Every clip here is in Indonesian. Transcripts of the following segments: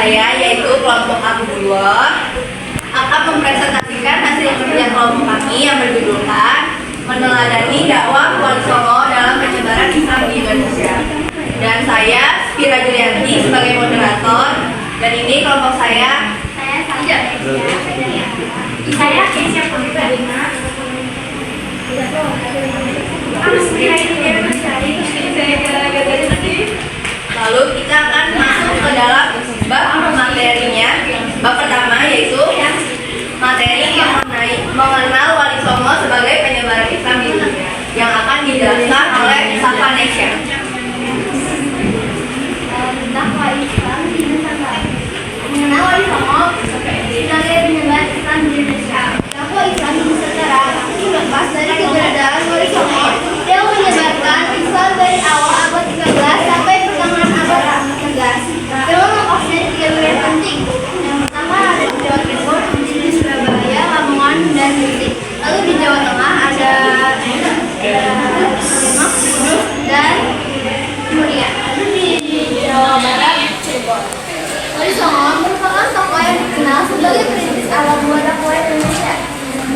saya yaitu kelompok Abdullah akan mempresentasikan hasil kerja kelompok kami yang berjudulkan meneladani dakwah Wali Songo dalam penyebaran Islam di Indonesia. Dan saya Spira Julianti sebagai moderator, dan ini kelompok saya Keisha Purwina. Lalu kita akan masuk ke dalam bab materinya. Bab pertama yaitu materi yang mengenal Wali Songo sebagai penyebaran Islam di Indonesia, yang akan dijelaskan oleh Safa Nesya. Mengenal Wali Songo sebagai penyebaran Islam di Indonesia. Dakwah Islam di Nusantara lepas dari keberadaan Wali Songo yang menyebarkan Islam dari awal abad 13 sampai pertengahan abad 14. Dalam lepasnya di 3 wilayah penting. Yang pertama ada di Jawa Timur, di Surabaya, Lamongan, dan Gresik. Lalu di Jawa Tengah ada Demak, Kudus, dan Muria. Lalu di Jawa Barat, Cirebon. Wali Songo merupakan tokoh yang dikenal sebagai perintis awal mula dakwah Indonesia,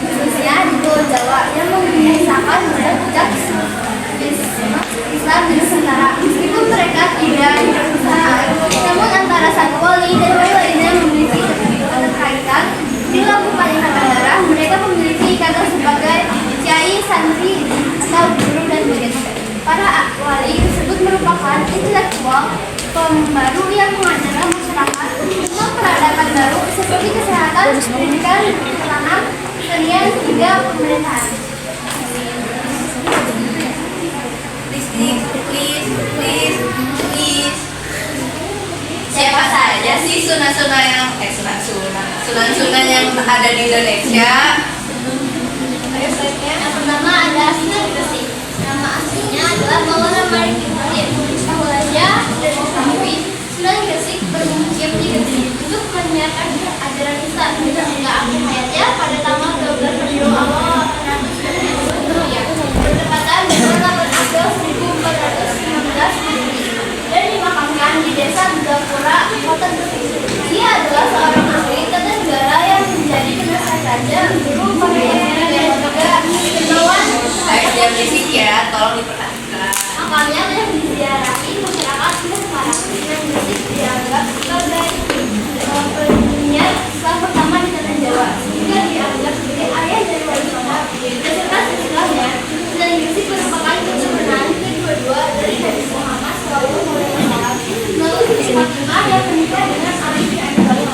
khususnya di Pulau Jawa, yang mengisahkan jejak Islam di Nusantara. Meskipun mereka tidak berusaha, namun antara sang wali dan wali lainnya memiliki keterkaitan. Di Kabupaten Pangandaran, mereka memiliki ikatan sebagai kiai, santri, atau guru dan murid. Para wali tersebut merupakan intelektual pembaru yang mengajarkan masyarakat tentang peradaban baru seperti kesehatan, pendidikan, pertanaman, kesenian, hingga pemerintahan. Please. Siapa saja sih sunan-sunan yang yang ada di Indonesia? Yang pertama ada Sunan Gresik. Nama aslinya adalah Maulana Malik Ibrahim. Tahun aja dan diketahui Sunan Gresik bermukim di Gresik untuk menyiarkan ajaran Islam hingga akhir hayatnya pada tanggal 12 Rabiul Awal 890 ya, bertepatan dengan 8 April 1415 dan dimakamkan di desa Gapura, Kota Gresik. Dia adalah seorang ahli tata negara yang menjadi penasehat raja, guru, pemimpin, dan juga kebawahan. Jangan berisik ya, tolong diperhatikan. Makamnya telah diziarahi masyarakat sekarang. Sunan Gresik dianggap sebagai penyiar Islam pertama di tanah Jawa, sehingga dianggap sebagai ayah dari Wali Songo. Berdasarkan Islamnya, Sunan Gresik merupakan keturunan kedua dari Nabi Muhammad SAW. Lalu Siti Fatimah yang menikah dengan Ali bin Abi Thalib.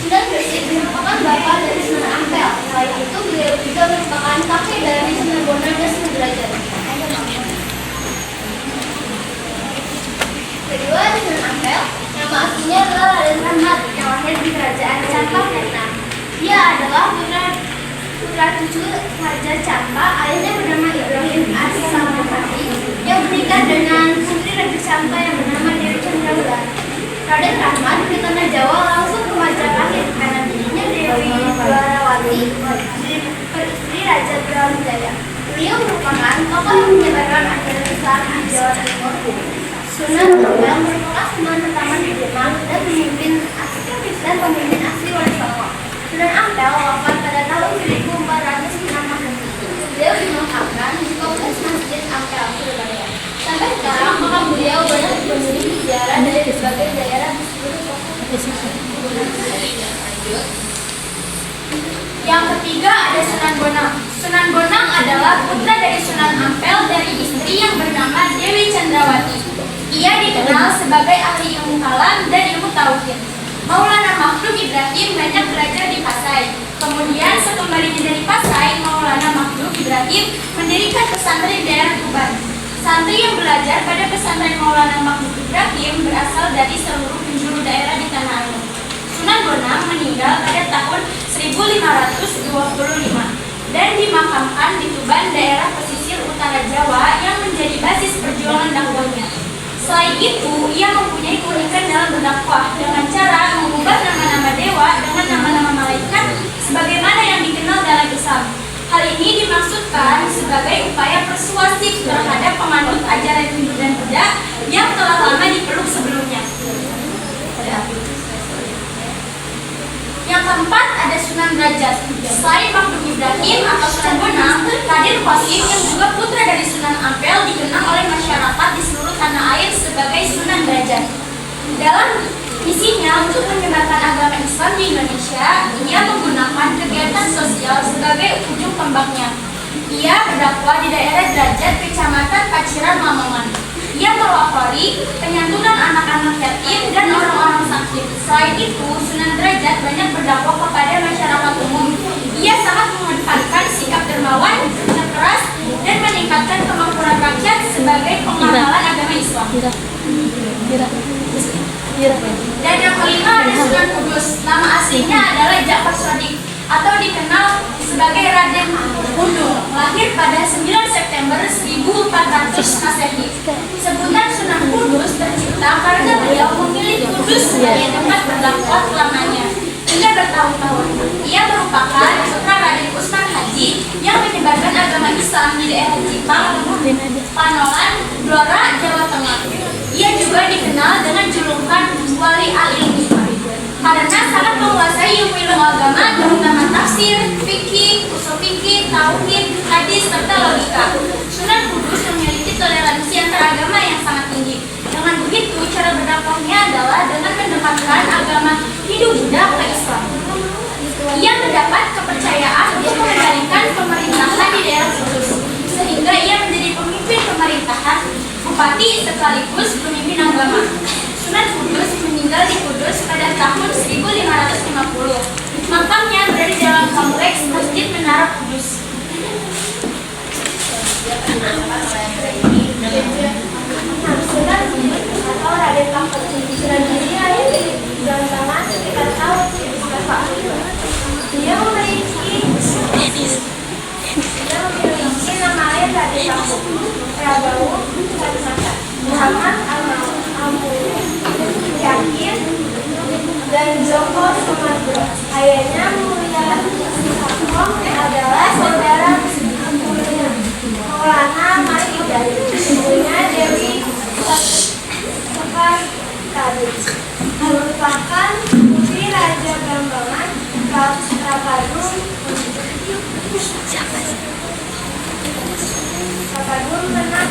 Sunan Gresik merupakan bapak dari Sunan Ampel. Selain itu, beliau juga merupakan kakek dari Sunan Bonang dan Sunan Derajat. Kedua, Sunan Ampel, nama aslinya adalah Raden Rahmat yang lahir di kerajaan Campa, Vietnam. Dia adalah putra cucu Raja Campa. Ayahnya bernama Ibrahim As-Samapati yang menikah dengan putri Raja Campa yang bernama Dewi Chandrawati. Raden Rahmat ke tanah Jawa langsung ke Majapahit karena dirinya Dewi Dwarawati, istri Raja Brawijaya. Beliau merupakan tokoh yang menyebarkan ajaran Islam di Jawa Timur. Sunan Ampel merupakan sunan pertama di Demak dan pemimpin asli Wali Songo. Sunan Ampel wafat pada tahun 1406. Beliau dimakamkan di kompleks Masjid Ampel, Surabaya. Sampai sekarang makam beliau banyak dikunjungi ziarah dari berbagai daerah di seluruh Yang ketiga ada Sunan Bonang. Sunan Bonang adalah putra dari Sunan Ampel dari istri yang bernama Dewi Chandrawati. Ia dikenal sebagai ahli ilmu kalam dan ilmu tauhid. Maulana Makhluk Ibrahim banyak belajar di Pasai. Kemudian sekembalinya dari Pasai, Maulana Makhluk Ibrahim mendirikan pesantren di daerah Tuban. Santri yang belajar pada pesantren Maulana Makhluk Ibrahim berasal dari seluruh penjuru daerah di tanah air. Sunan Bonang meninggal pada tahun 1525 dan dimakamkan di Tuban, daerah pesisir utara Jawa yang menjadi basis perjuangan dakwahnya. Selain itu, ia mempunyai keunikan dalam berdakwah dengan cara mengubah nama-nama dewa dengan nama-nama malaikat sebagaimana yang dikenal dalam Islam. Hal ini dimaksudkan sebagai upaya persuasif terhadap pemanut ajaran Hindu dan Buddha yang telah lama dipeluk sebelumnya. Derajat. Selain Makdum Ibrahim atau Sunan Bonang, Raden Qasim yang juga putra dari Sunan Ampel dikenal oleh masyarakat di seluruh tanah air sebagai Sunan Derajat. Dalam misinya untuk menyebarkan agama Islam di Indonesia, ia menggunakan kegiatan sosial sebagai ujung tombaknya. Ia berdakwah di daerah Derajat, Kecamatan Paciran, Lamongan. Ia melopori penyantunan anak-anak yatim dan orang-orang sakit. Selain itu, Sunan Derajat banyak berdakwah kepada masyarakat umum. Ia sangat mengedepankan sikap dermawan, kerja keras, dan meningkatkan kemampuan rakyat sebagai pengamalan agama Islam. Dan yang kelima ada Sunan Kudus. Nama aslinya adalah Ja'far Shadiq atau dikenal sebagai Raden Kudus. Lahir pada 9 September 1400 Masehi. Sebutan Sunan Kudus tercipta karena beliau memilih Kudus sebagai tempat berdakwah selamanya hingga bertahun-tahun. Ia merupakan putra Raden Usman Haji yang menyebarkan agama Islam di daerah Jipang, Panolan, Blora, Jawa Tengah. Ia juga dikenal dengan julukan Wali Al-Ilmi karena sangat menguasai ilmu agama terutama tafsir, fikih, usul fikih, tauhid, hadis, serta logika. Sunan Kudus memiliki toleransi antaragama yang sangat tinggi. Dengan begitu, cara berdakwahnya adalah dengan mendekatkan agama Hindu-Buddha ke Islam. Ia mendapat kepercayaan untuk mengendalikan pemerintahan di daerah Kudus, sehingga ia menjadi pemimpin pemerintahan, bupati sekaligus pemimpin agama. Sunan Kudus meninggal di Kudus pada tahun 1550. Makamnya berada di dalam kompleks Masjid Menara Kudus. Sunan Kudus atau Raden Paku. Sunan Kudus lahir di Jawa sekitar tahun 1400. Dia memiliki nama lain Raden Paku, Prabowo, Muhammad Al-Mamun, Yakin, dan Joko Sumatera. Ayahnya Mulia Sakom adalah saudara Maulana Malik Hidayat. Ibunya Dewi Sekar-Kadut merupakan putri Raja Blambangan Kapadun Menak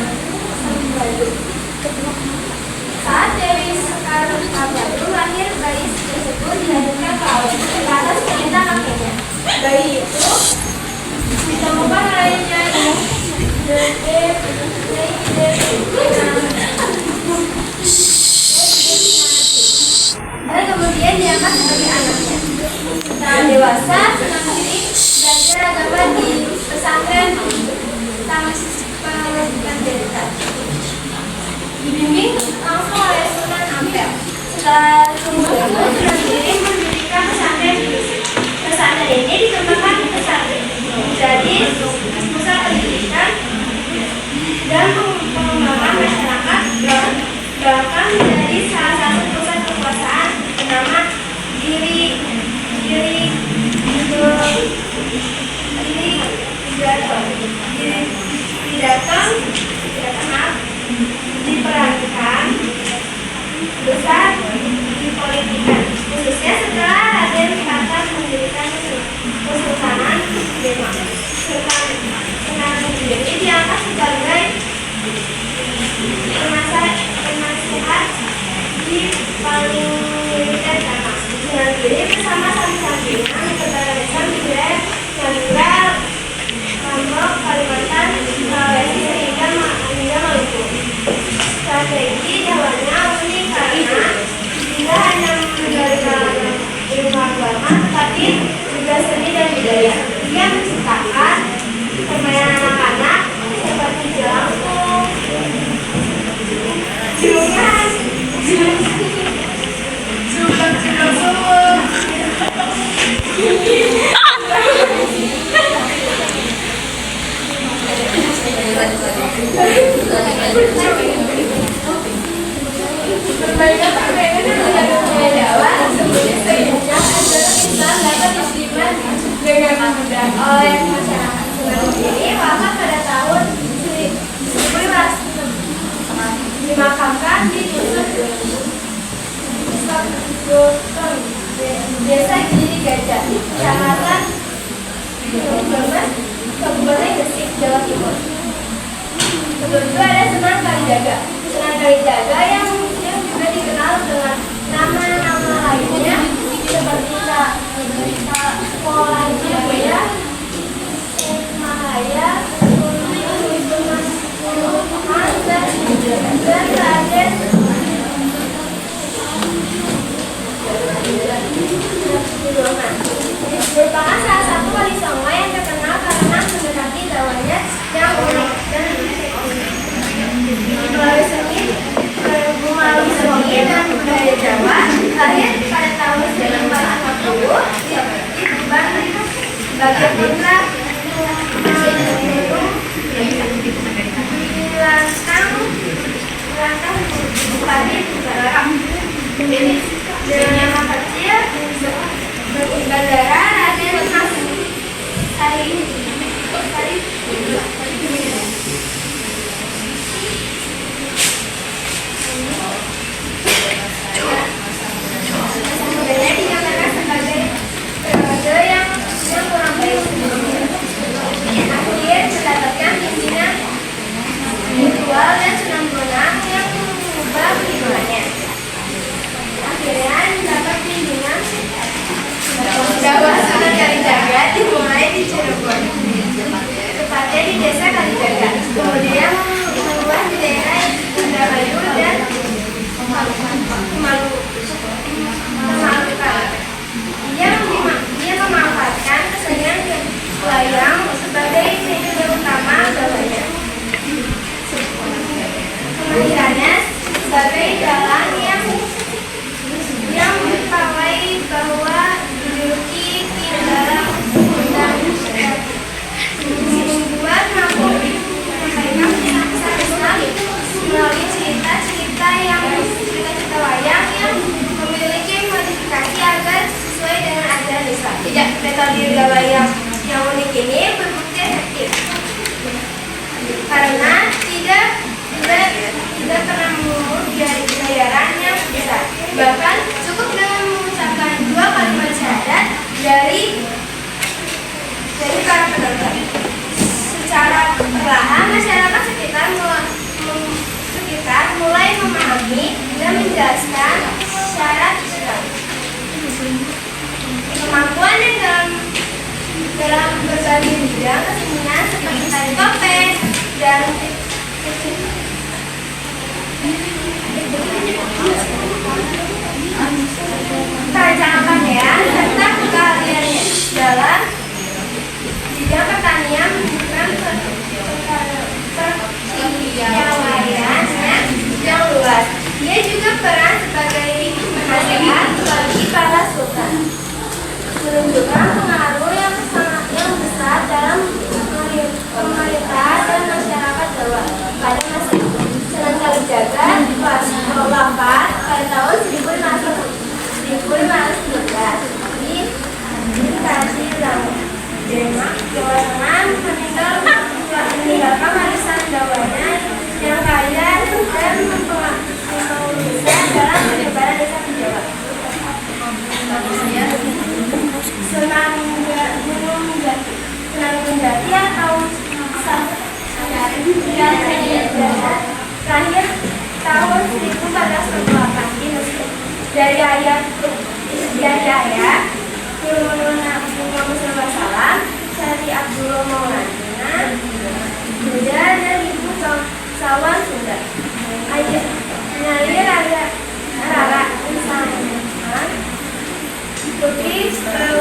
Sembadu. Saat Dewi Sekar-Kadut lahir, bayi tersebut dilanjutkan ke atas perintah kakeknya. Bayi itu ditemukan oleh Nyai dan kemudian diangkat sebagai anaknya. Setelah dewasa, Sunan Kudus belajar agama di pesantren Panjaitan, dibimbing langsung oleh Sunan Ampel. Setelah kemudian Sunan Kudus mendirikan pesantren. Pesantren ini dikembangkan pesantren jadi pusat pendidikan dan pengembangan masyarakat, bahkan menjadi salah satu pusat kekuasaan bernama diperankan besar di politikan, khususnya setelah Raden Patas mendirikan Kesultanan Demak. Sunan Kudus ini diangkat sebagai penasehat di paling militer Demak. Sunan Kudus bersama santri-santrinya menyebarkan Islam di wilayah Madura, Lombok, Kalimantan, Sulawesi hingga Maluku. Strategi dakwahnya unik karena tidak hanya mengajarkan ilmu agama, tetapi juga seni dan budaya. Ia menciptakan permainan anak-anak seperti jelangkung, julungan, Perbaikan budaya Jawa sebenarnya ajaran Islam dapat diterima dengan mudah oleh masyarakat. Sunan sendiri wafat pada tahun 1500, dimakamkan di dusun Desa Giri, Gajah, Kecamatan Jombang, Kabupaten Gresik, Jawa Timur. Kedua ada Sunan Kalijaga. Sunan Kalijaga yang juga dikenal dengan nama-nama lainnya seperti Polajaya, Mahaya, dan Raden merupakan salah satu wali songo yang terkenal karena mendekati dawanya yang unik dan melalui seni dan budaya Jawa lahir pada tahun 1940 di Tuban sebagai putra Dilantang Bupati Tuban. Dengan nama kecil Bandara Raden Mas Sari. Kemudian dinyatakan sebagai periode yang kurang baik. Akhir mendapatkan pimpinan ritual dan Sunan Bonang yang mengubah kehidupannya. Akhirnya mendapat bimbingan dakwah Sunan Kalijaga dimulai di Cirebon, tepatnya di desa Kalijaga. Kemudian meluas di daerah Indramayu dan Maluka. Dia memanfaatkan kesenian wayang sebagai media utama agamanya. Kemahirannya sebagai dalang yang dipawai bahwa dijuluki Ki dalam undang membuat mampu menyampaikan pesan Islam melalui cerita-cerita wayang yang memiliki modifikasi agar sesuai dengan ajaran Islam. Metode wayang yang unik ini berbukti efektif karena tidak pernah mengeluh bayaran yang besar. Bahkan cukup dengan mengucapkan 2 kalimat syahadat dari para penonton. Secara perlahan masyarakat sekitar mulai memahami dan menjelaskan syarat Islam. Kemampuan yang dalam berbagai bidang kesenian seperti tari topeng dan cara pakaian serta keahliannya dalam bidang pertanian menunjukkan perkayaan yang luas. Dia juga peran sebagai penasehat bagi para sultan, menunjukkan pengaruh yang besar dalam pemerintah dan masyarakat Jawa pada masa itu. Sunan Kalijaga wafat pada tahun 1513 di Kadilang, Demak, Jawa Tengah, meninggalkan warisan dawanya yang kaya dan mempengaruhi besar dalam penyebaran desa di Jawa. Sunan Gunung Jati atau terakhir tahun 1408 di Mesir. Dari ayat Muhammad SAW, Syari Abdullah Maulana, Buddha dan Ibu Sawan Sunda. Ayat Nyali Rara Insanan, Putri ini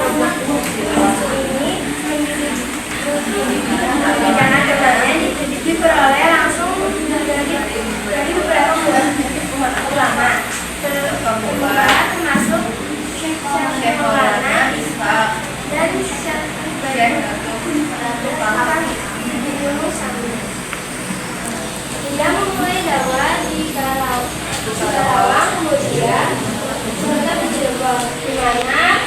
rencana keberanian diperoleh langsung dari beberapa umat ulama termasuk Syekh Maulana dan Syekh Dia memulai dakwah di Karawang, kemudian menetap di Cirebon, di mana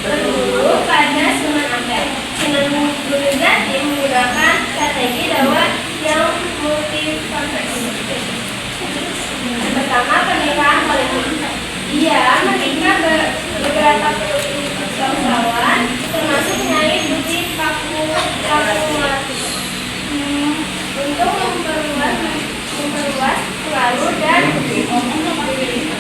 berburu pada Sunan Ampel. Sunan Gunung Jati menggunakan strategi dakwah yang multifaktorial. Pertama, pernikahan politik. Dia menikah beberapa beberapa bangsawan, termasuk penyanyi Budi Kapuwati, untuk memperluas pengaruh dan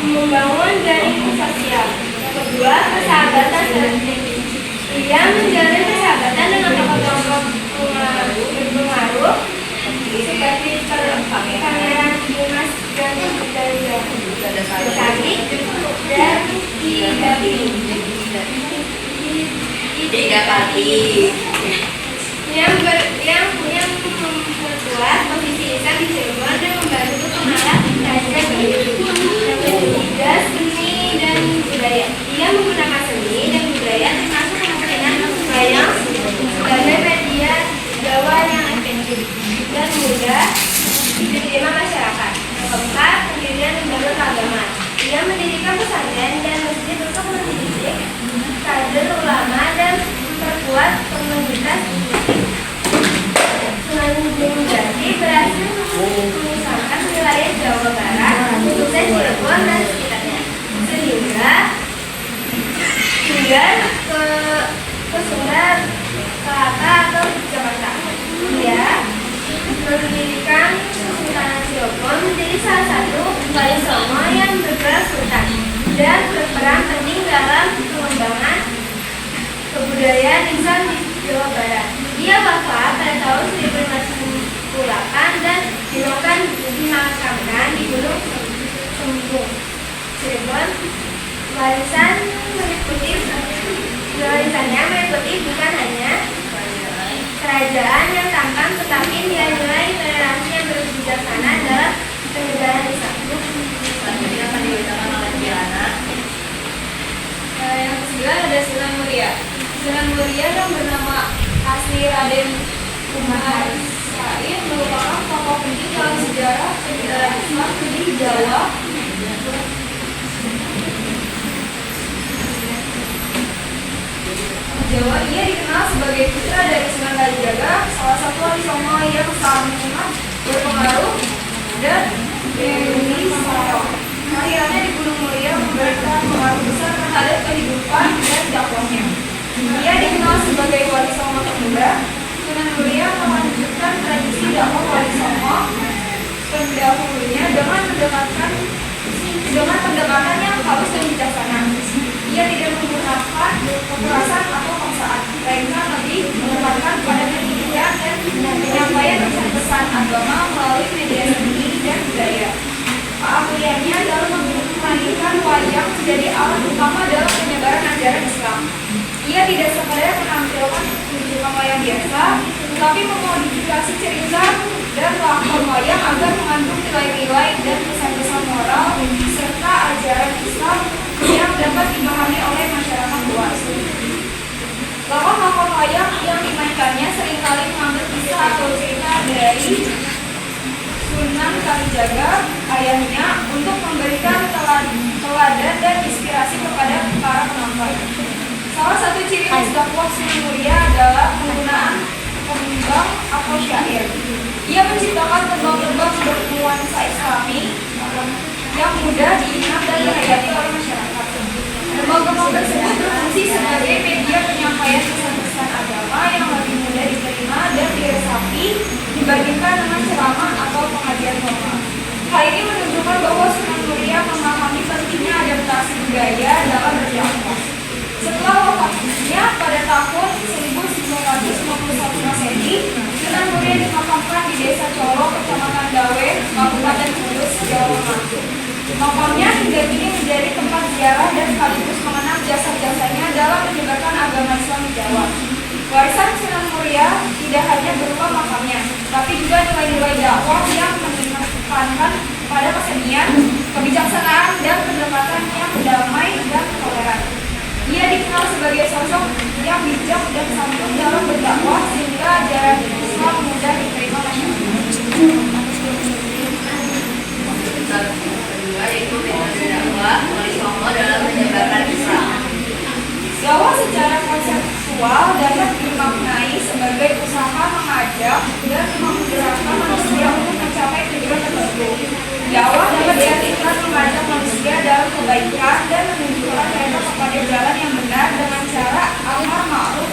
membangun jaring sosial. Yang kedua, persahabatan selektif. Ia menjalin persahabatan dengan tokoh-tokoh berpengaruh seperti Pangeran Dimas dan Sari dan Idapati. yang memperkuat posisi Islam di Cirebon dan membantu pengarah Raja Galuh. Yang ketiga, seni dan budaya. Ia menggunakan seni dan budaya termasuk kemungkinan wayang sebagai media Jawa yang efektif dan mudah diterima masyarakat. Yang keempat, pendirian lembaga keagamaan. Ia mendirikan pesantren dan masjid untuk mendidik kader ulama dan memperkuat komunitas. Sunan Gunung Jati berhasil memisahkan wilayah Jawa Barat, khususnya Cirebon dan sekitarnya, sehingga ke Sunda, Kelapa atau Jakarta. Ia mendirikan Sultan Cirebon menjadi salah satu wali songo yang bergerak sultan dan berperan penting dalam pengembangan kebudayaan Islam di Jawa Barat. Ia wafat pada tahun 1598 dan dimakamkan di Gunung Sembung, Cirebon. Warisannya meliputi bukan hanya kerajaan yang tampan, tetapi nilai-nilai toleransi yang berbijaksana dalam penyebaran Islam. Selanjutnya akan dibacakan oleh Diana. Yang ke-9 ada Sunan Muria. Sunan Muria yang bernama asli Raden Umar Said merupakan tokoh penting dalam sejarah penyebaran Islam di Jawa. Ia dikenal sebagai putra dari Sunan Kalijaga, salah satu wali songo yang sangat berpengaruh dan Dewi Saro. Kelahirannya di Gunung Muria memberikan pengaruh besar terhadap kehidupan dan dakwahnya. Ia dikenal sebagai wali songo termuda. Sunan Muria melanjutkan tradisi dakwah wali songo pendahulunya dengan pendekatan yang halus dan bijaksana. Ia tidak menggunakan kekerasan atau paksaan, melainkan lebih menekankan pada pendidikan dan penyampaian pesan-pesan agama melalui media seni dan budaya. Keahliannya dalam memainkan wayang menjadi alat utama dalam penyebaran ajaran Islam. Ia tidak sekadar menampilkan pertunjukan wayang biasa, tetapi memodifikasi cerita dan lakon wayang agar mengandung nilai-nilai dan pesan-pesan moral serta ajaran Islam yang dapat dipahami oleh masyarakat luas. Lakon-lakon wayang yang dimainkannya seringkali mengambil kisah atau cerita dari Sunan Kalijaga, ayahnya, untuk memberikan teladan dan inspirasi kepada para penonton. Salah satu ciri khas dakwah Sunan Muria adalah penggunaan tembang atau syair. Ia menciptakan tembang-tembang bernuansa Islami yang mudah diingat dan dihayati oleh masyarakat. Tembang-tembang tersebut berfungsi sebagai media penyampaian pesan-pesan agama yang lebih mudah diterima dan diresapi dibandingkan dengan ceramah atau pengajian formal. Hal ini menunjukkan bahwa Sunan Muria memahami pentingnya adaptasi budaya dalam berdakwah. Setelah wafatnya pada tahun 1951 Masehi, Sunan Muria dimakamkan di Desa Colo, Kecamatan Dawe, Kabupaten Kudus, Jawa Tengah. Makamnya hingga kini menjadi tempat ziarah dan sekaligus mengenang jasa-jasanya dalam menyebarkan agama Islam di Jawa. Warisan Sunan Muria tidak hanya berupa makamnya, tapi juga nilai-nilai dakwah yang menekankan pada kesenian, kebijaksanaan, dan pendekatan yang damai dan toleran. Ia dikenal sebagai sosok yang bijak dan santun dalam berdakwah sehingga ajaran Islam mudah diterima masyarakat. Kedua yaitu metode dakwah wali songo dalam menyebarkan Islam. Dakwah secara konseptual dapat dimaknai sebagai usaha mengajak dan menggerakkan manusia untuk mencapai tujuan tertentu. Dakwah dapat diartikan mengajak manusia dalam kebaikan dan menunjukkan mereka kepada jalan yang benar dengan cara amar ma'ruf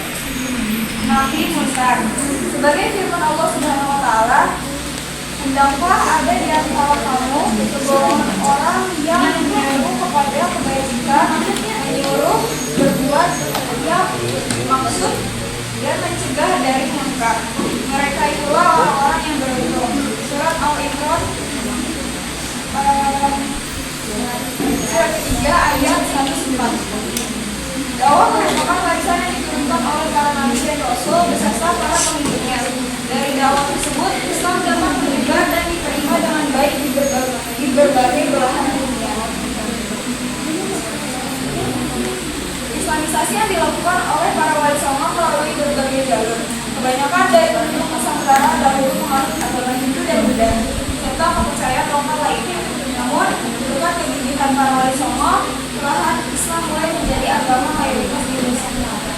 nahi munkar. Sebagai firman Allah Subhanahu wa taala, "Hendaklah ada di antara kamu segolongan orang yang menyuruh kepada kebaikan, menyuruh berbuat yang maksud dan mencegah dari munkar. Mereka itulah orang-orang yang beruntung." Surat Al-Imran surat ketiga ayat 104. Dakwah merupakan warisan yang diturunkan oleh para nabi dan rasul beserta para pengikutnya. Dari dakwah tersebut, Islam dapat menyebar dan diterima dengan baik di berbagai belahan dunia. Islamisasi yang dilakukan oleh para wali songo melalui berbagai jalur. Kebanyakan dari penduduk Nusantara dahulu menganut agama Hindu dan Buddha serta kepercayaan lokal lainnya. Namun, berkat kegigihan para wali songo, perlahan Islam mulai menjadi agama mayoritas di Nusantara.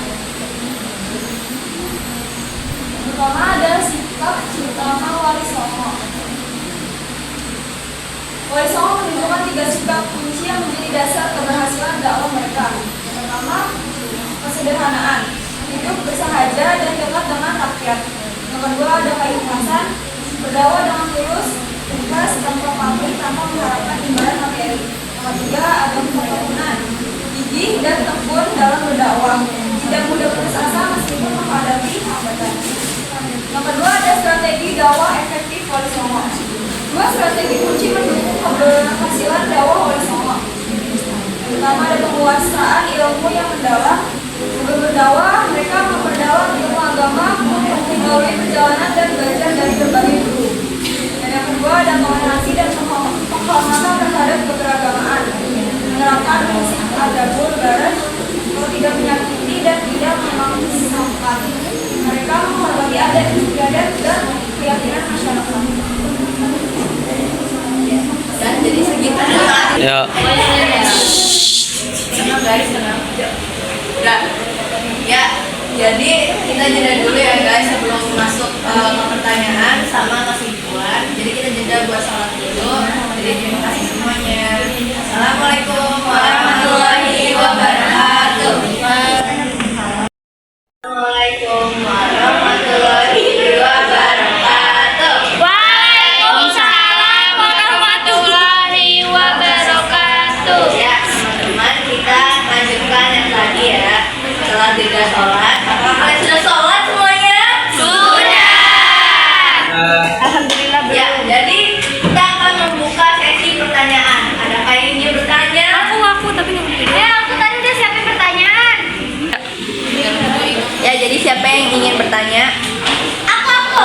Pertama adalah sikap utama wali songo. Wali songo menunjukkan 3 sikap kunci yang menjadi dasar keberhasilan dakwah mereka. Yang pertama, kesederhanaan, hidup bersahaja dan dekat dengan rakyat. Yang kedua, ada keikhlasan, berdakwah dengan tulus, ikhlas tanpa pamrih, tanpa mengharapkan imbalan materi. Yang ketiga, ada ketekunan, gigih dan tekun dalam berdakwah, tidak mudah putus asa meskipun menghadapi hambatan. Yang kedua, ada strategi dakwah efektif wali songo. 2 strategi kunci mendukung keberhasilan dakwah wali songo. Yang pertama, ada penguasaan ilmu yang mendalam. Sebelum berdakwah, mereka memperdalam ilmu agama melalui perjalanan dan belajar dari berbagai guru. Dan yang kedua, ada toleransi dan penghormatan terhadap keberagamaan, menerapkan prinsip adabul baras, tidak menyakiti dan tidak memaksakan. Mereka menghormati adat istiadat dan keyakinan masyarakat. Dan jadi segitu. Ya. Tenang guys, tenang. Udah. Ya, jadi kita jeda dulu ya guys sebelum masuk ke pertanyaan sama kesimpulan. Jadi kita jeda buat sholat dulu. Jadi terima kasih semuanya. Assalamualaikum warahmatullahi wabarakatuh. Assalamualaikum warahmatullahi wabarakatuh. Waalaikumsalam warahmatullahi wabarakatuh. Ya, teman-teman, kita lanjutkan yang tadi ya. Setelah jeda sholat, apakah kalian sudah sholat semuanya? Sudah. Alhamdulillah belum. Ya, jadi kita akan membuka sesi pertanyaan. Adakah yang ingin bertanya? Aku tapi aku tadi udah siapin pertanyaan. Ya, jadi siapa yang ingin bertanya? Aku.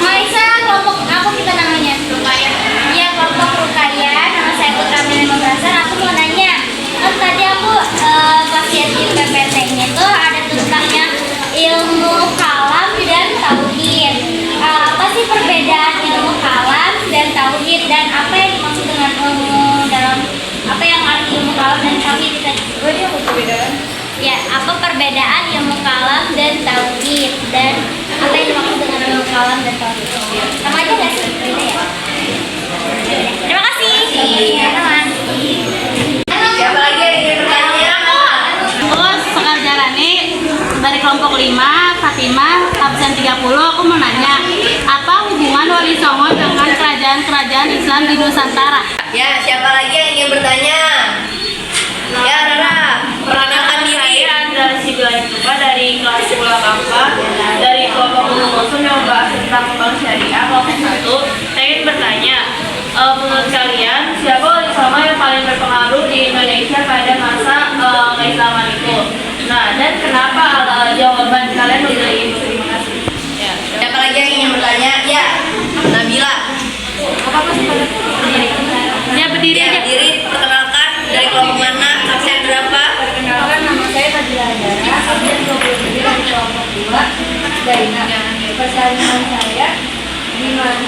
Maisa, kelompok apa kita namanya? Rukaya. Iya, kelompok Rukaya. Nama saya Putra Milena Brasar. Aku mau nanya. Kan tadi aku pas lihat di PPT-nya tuh ada tentangnya ilmu kalam dan tauhid. Apa sih perbedaan ilmu kalam dan tauhid dan apa yang dimaksud dengan dalam apa yang arti ilmu kalam dan tauhid kita? Ini apa perbedaan? Ya, apa perbedaan ilmu kalam dan tauhid dan apa yang dimaksud dengan ilmu kalam dan tauhid? Sama aja nggak sih? Beda ya? Terima kasih. Teman-teman. Siapa lagi yang ingin bertanya? Terus Sekarjarani dari kelompok 5, Fatimah, absen 30, aku mau nanya, apa hubungan Wali Songo dengan kerajaan-kerajaan Islam di Nusantara? Ya, siapa lagi yang ingin bertanya? Ya, Rara, perkenalkan diri. Dari Sigla Itupa dari kelas 10 Kampa dari kelompok Ulum Usul yang membahas tentang bank syariah kelompok 1. Saya ingin bertanya, menurut kalian siapa wali songo yang paling berpengaruh di Indonesia pada masa keislaman itu? Nah, dan kenapa jawaban kalian memilih itu? Terima kasih. Ya. Siapa lagi yang ingin bertanya? Ya, Nabila. Ya berdiri Ya, aja. diri, perkenalkan dari kelompok mana, absen berapa? Perkenalkan, nama saya Fadila Andara, absen 29 dari kelompok 2 dari persaingan saya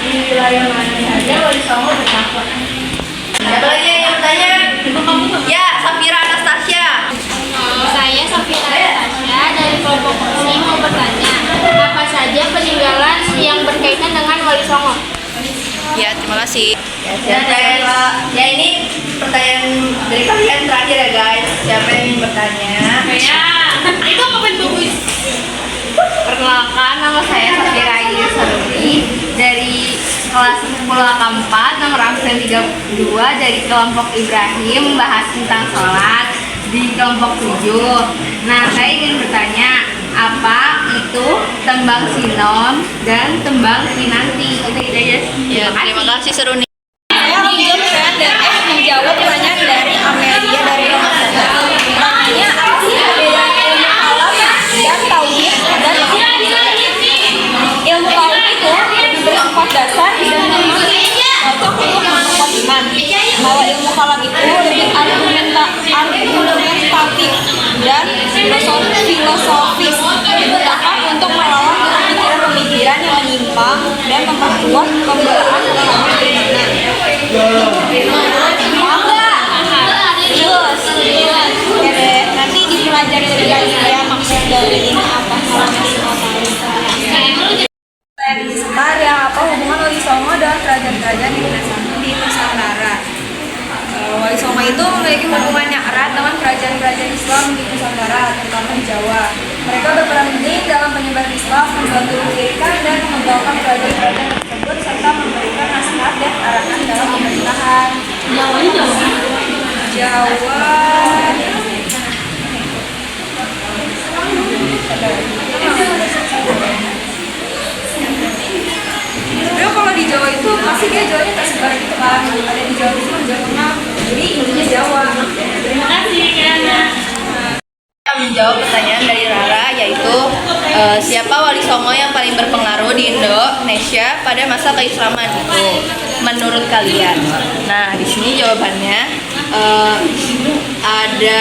di wilayah mana saja wali songo bertakwa. Siapa lagi yang ingin bertanya? Ya, Safira Anastasia. Saya Sofia Tasya dari kelompok Kursi mau bertanya, apa saja peninggalan yang berkaitan dengan Wali Songo? Ya, terima kasih. Ya, ini pertanyaan dari kalian terakhir ya guys. Siapa yang ingin bertanya? Itu ngapain bagus? Perkenalkan, nama saya Safira Ayu Saruri dari kelas 10 AK4 nomor absen 32 dari kelompok Ibrahim, bahas tentang sholat di kelompok 7. Nah, saya ingin bertanya, apa itu tembang sinom dan tembang kinanti? Udah gitu aja. Ya, terima kasih Seruni. Saya akan menjawab pertanyaan dari Amelia dari kelompok 1. Pertanyaannya, apa sih perbedaan ilmu kalam dan tauhid dan ilmu kalam itu lebih bersifat dasar dan cocok untuk memperkuat iman. Bahwa ilmu kalam itu lebih argumentatif dan filosofis, digunakan untuk melawan pemikiran-pemikiran yang menyimpang dan memperkuat pembelaan dalam keimanan. Paham nggak? Terus, oke deh. Nanti dipelajari lebih lanjut ya maksud dari ini apa Sebentar ya, apa hubungan Wali Songo dengan kerajaan-kerajaan di Nusantara? Wali Songo itu memiliki hubungan yang erat dengan kerajaan-kerajaan Islam di Nusantara, terutama di Jawa. Mereka berperan penting dalam penyebaran Islam, membantu mendirikan dan mengembangkan kerajaan-kerajaan tersebut, serta memberikan nasihat dan arahan dalam pemerintahan. Jawa. Sebenarnya kalau di Jawa itu pasti dia Jawanya tersebar gitu kan. Ada di Jawa Timur, Jawa Tengah, jadi intinya Jawa. Terima kasih, Kiana. Menjawab pertanyaan dari Rara, yaitu siapa wali songo yang paling berpengaruh di Indonesia pada masa keislaman itu menurut kalian? Nah, di sini jawabannya ada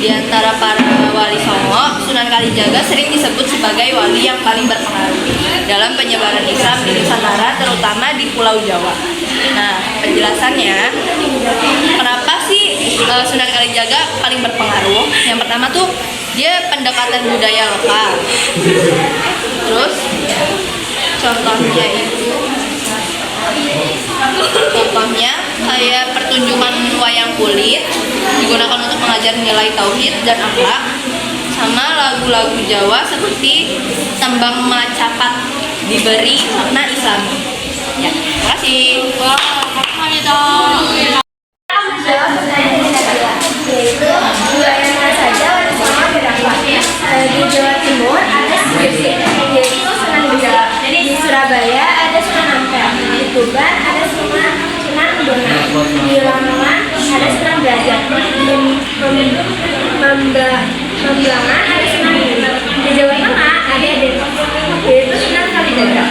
di antara para wali songo, Sunan Kalijaga sering disebut sebagai wali yang paling berpengaruh dalam penyebaran Islam di Nusantara, terutama di Pulau Jawa. Nah, penjelasannya, kenapa sih Sunan Kalijaga paling berpengaruh? Yang pertama tuh dia pendekatan budaya lokal. Terus contohnya kayak pertunjukan wayang kulit digunakan untuk mengajar nilai tauhid dan akhlak, sama lagu-lagu Jawa seperti Tembang Macapat diberi makna Islami. Ya, terima kasih. Menjawab pertanyaan dari Nabila, yaitu budaya mana saja wali songo berdampak. Di Jawa Timur ada yaitu Sunan Gede. Di Surabaya ada Sunan Ampel. Di Tuban ada Sunan Bonang. Di Lamongan ada Sunan Derajat. Di Magelangan ada Sunan Giri. Di Jawa Tengah ada yaitu Sunan Kalijaga.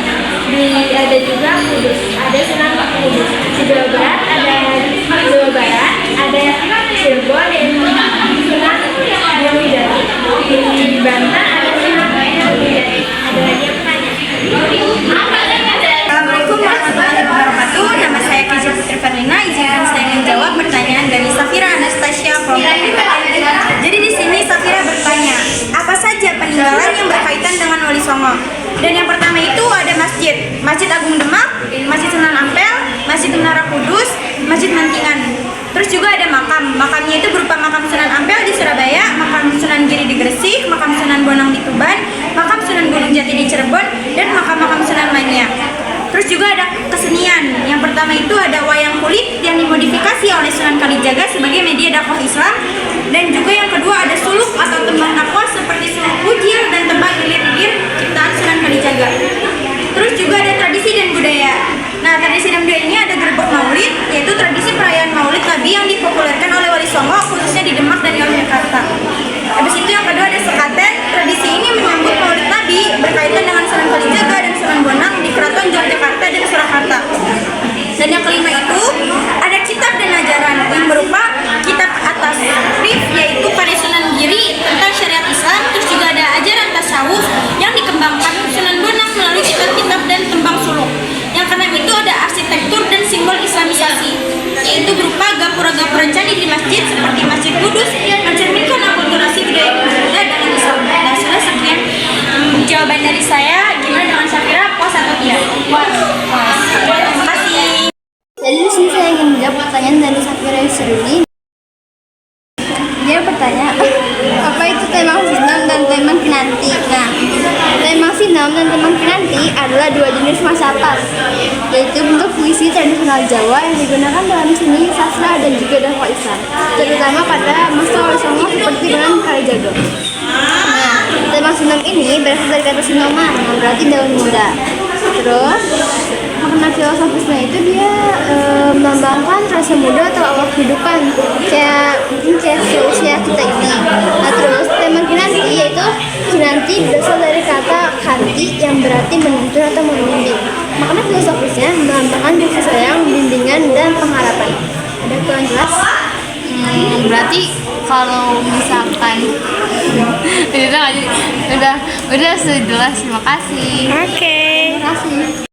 Ada juga Kudus, ada Sunan Kudus. Di Jawa Barat ada Cirebon dan Sunan Kalijaga. Di Banten ada Sunan Kalijaga. Ada lagi yang bertanya? Assalamualaikum warahmatullahi wabarakatuh. Nama saya Kizia Putri Ferdina. Izinkan saya menjawab pertanyaan dari Safira Anastasia kelompok 5. Jadi di sini Safira bertanya, apa saja peninggalan yang berkaitan dengan Wali Songo? Dan yang pertama itu ada Masjid Agung Demak, Masjid Sunan Ampel, Masjid Menara Kudus, Masjid Mantingan. Terus juga ada makamnya itu berupa makam Sunan Ampel di Surabaya, makam Sunan Giri di Gresik, makam Sunan Bonang di Tuban, makam Sunan Gunung Jati di Cirebon, dan makam-makam Sunan lainnya. Terus juga ada kesenian. Yang pertama itu ada wayang kulit yang dimodifikasi oleh Sunan Kalijaga sebagai media dakwah Islam. Dan juga yang kedua ada suluk atau tembang dakwah seperti suluk Bujil dan tembang ilir-ilir ciptaan Sunan Kalijaga. Terus juga ada tradisi dan budaya. Nah, tradisi dan budaya ini ada gerbek maulid, yaitu tradisi perayaan maulid Nabi yang dipopulerkan oleh Wali Songo khususnya di Demak dan Yogyakarta. Habis itu yang kedua ada sekaten. Tradisi ini menyambut maulid Nabi berkaitan dengan Sunan Kalijaga dan Sunan Bonang di Keraton Yogyakarta dan Surakarta. Dan yang kelima itu ada kitab dan ajaran yang berupa kitab atas rif, yaitu karya Sunan Giri tentang syariat Islam. Terus juga ada ajaran tasawuf yang dikembangkan Sunan Bonang melalui Terima kasih. Jadi di sini saya ingin menjawab pertanyaan dari Safira Yusruli. Dia bertanya, apa itu temang sinom dan temang kinanti? Nah, temang sinom dan temang kinanti adalah dua jenis macapat, yaitu bentuk puisi tradisional Jawa yang digunakan dalam seni, sastra, dan juga dakwah Islam, terutama pada masa Wali Songo seperti dengan Kalijaga. Nah, temang sinom ini berasal dari kata sinoman, yang berarti daun muda. Terus, makna filosofisnya itu dia melambangkan rasa muda atau awal kehidupan, kayak seusia kita ini. Nah, terus tema kinanti yaitu kinanti berasal dari kata kanti yang berarti menuntun atau membimbing. Makna filosofisnya melambangkan kasih sayang, bimbingan, dan pengharapan. Ada kurang jelas? Berarti kalau misalkan udah sudah jelas. Terima kasih. Terima kasih.